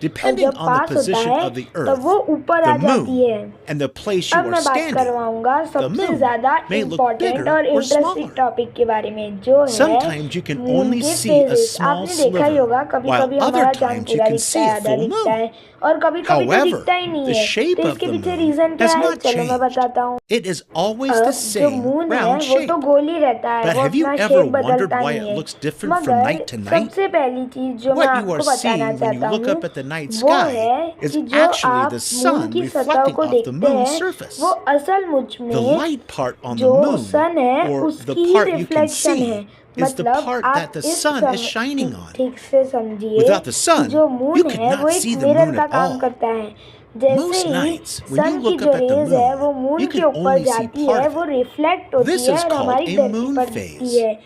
Depending जब on the पास होता position है of the Earth, वो ऊपर आ the जाती है। moon, and the place you अब are मैं बात standing, करवाऊंगा the सबसे moon ज्यादा may look इम्पोर्टेंट bigger और or इंटरेस्टिंग smaller. टॉपिक के बारे में, जो है Sometimes you can moon only के see a फेजेस। small आपने देखा ही होगा, sliver, कभी while कभी other हमारा चांद times you पूरा can दिखता see है, a आधा full दिखता moon. है, और कभी कभी तो However, दिखता ही नहीं the है। shape तो of इसके the पीछे moon रीजन क्या has है, not चलो मैं changed. बताता हूँ। It is always the अब जो same मून है round वो तो shape. गोल ही रहता है, But वो have you अपना ever शेप wondered बदलता why नहीं it है। looks different from मगर night to night? सबसे पहली चीज जो मैं What you are आपको बताना seeing when you चाहता look हूँ up at the night वो sky है is कि जो actually आप the मून sun की सतह reflecting को off the देखते moon's हैं surface. वो असल मुझ The में light part on the जो moon, सन है or the उसकी ही part you can रिफ्लेक्शन है। see, is the मतलब part that आप the इस sun is shining on. ठीक से समझिए Without the कि sun, जो you मून could है not वो एक see the मिरर moon का at काम all. करता है। जैसे Most he nights, when you सन की look जो up at the रेज है वो moon, मून you के can ऊपर only see जाती part है, of वो it. रिफ्लेक्ट होती This है is और called हमारी a धरती moon पर phase. दिखती है।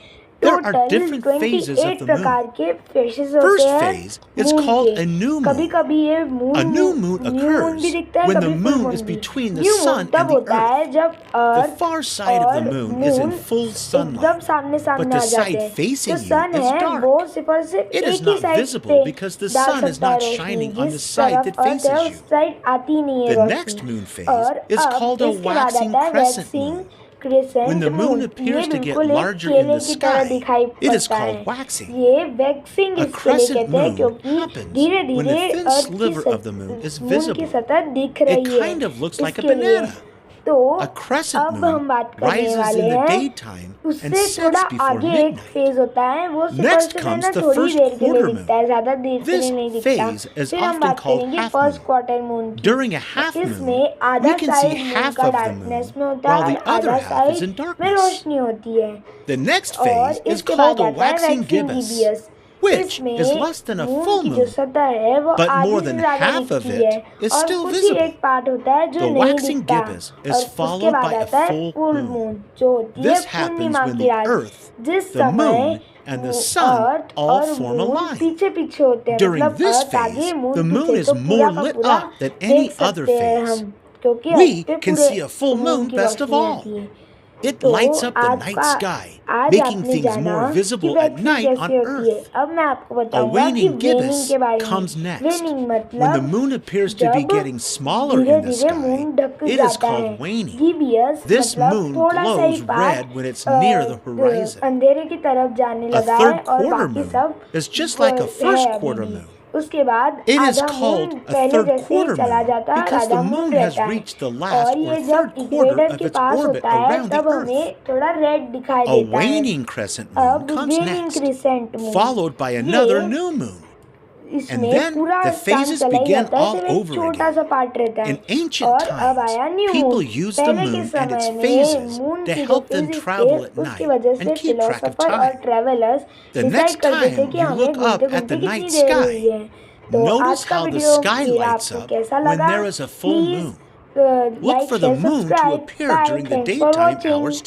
There are total different phases of 28 the प्रकार moon. के फेजेस होते First हैं phase is मून called के। a new कभी moon. कभी ये A moon new moon new moon भी occurs दिखता है, when the कभी फुल moon मून is भी। between the new moon sun तब and the होता है earth. जब The earth far side of the और moon is in moon full एकदम sunlight, सामने but सामने the आ जाते side हैं। जो facing you सन is है वो dark. सिर्फ और सिर्फ It is एक ही not साइड visible पे because the डाल sun is सकता है not Roshni, shining on the जिस side तरफ that अर्थ है faces उस you. साइड आती ही नहीं है The next Roshni. moon phase और is अब called a इसके बाद waxing आता है crescent waxing moon. When crescent the moon moon. ये appears to get बिल्कुल एक larger in केले the की तरह sky, दिखाई it is पड़ता called है। waxing. ये वैक्सिंग A इसके लिए crescent कहते हैं moon क्योंकि happens धीरे when धीरे the thin अर्थ की sliver of the moon is moon की visible. सतह दिख It रही है kind of looks like a इसके लिए। banana. तो A crescent अब moon हम बात करने rises वाले in the हैं daytime and उससे sets थोड़ा before आगे एक midnight. फेज होता है, वो सिर्फ और Next सिर्फ comes ना the थोड़ी first देर के लिए quarter दिखता है, ज्यादा देर के This लिए नहीं दिखता। phase is फिर हम often बात called करेंगे half first moon. Quarter moon की। During a half moon, इसमें आधा we can see side moon half का of the डार्कनेस moon, में होता while है the और other आधा half is साइड in में darkness. रोशनी होती है। The next और phase is इसके called बाद a आता है waxing waxing gibbous, गिबियस। which is इसमें less than a moon full की जो moon, सतह है वो but आधी more से than ज्यादा half of दिखती है it is और still कुछ ही visible. एक पार्ट होता है जो The नहीं waxing दिखता। gibbous और is उसके followed बाद by a आता है full फुल moon. मून जो होती है This happens पूर्णिमा when की the रात, Earth, जिस the समय moon, and the sun earth all और form a मून line. पीछे पीछे होते हैं। During मतलब this अर्थ आगे phase, मून the moon पीछे, is तो पूरा more का lit पूरा up than any देख other सकते हैं phase. हम, क्योंकि We अर्थ पे can पूरे see a full moon moon की best of रोशनी all. आती है। It तो lights up the आज night का sky, आज making आपने things जाना more कि visible at वैक्सिंग night कैसे on होती है। Earth. अब मैं आपको A बताऊंगा कि waning वेनिंग gibbous के बारे में। comes next. वेनिंग When the मतलब moon appears to be जब getting smaller धीरे in the धीरे sky, मून ढक it is जाता है। called waning. गिबियस This मतलब moon थोड़ा सा ही glows part red when it's near the horizon. अंधेरे की तरफ जाने A लगा है third और quarter बाकी moon सब is just like a है first अभी quarter भी। moon. उसके बाद It is आधा मून called a पहले third जैसे ही quarter चला moon जाता है, because the आधा मून moon has रहता है। reached the last और or ये जब third quarter इक्वेटर of के its पास orbit होता है around the तब Earth. हमें थोड़ा रेड दिखाई A देता है। waning crescent moon अब comes वेनिंग next, crescent moon, followed by another ये new moon. And इसमें then पूरा the चांद phases चला ही begin जाता है, all सिर्फ एक over छोटा again. सा पार्ट रहता है। In ancient और अब times, आया new people moon. used the पहले के moon and its समय में phases मून to की जो help them phases थे travel at उसकी night वजह से and keep track of philosopher और time. Travellers The decide next करते थे time कि you हमें look घूमते up at घूमते the कितनी night देर हुई sky, है। तो आज notice का how the वीडियो sky मेरा lights आपको up कैसा when लगा, there is a full please moon. Look like for the share moon to subscribe. appear bye, during the thanks for daytime watching. hours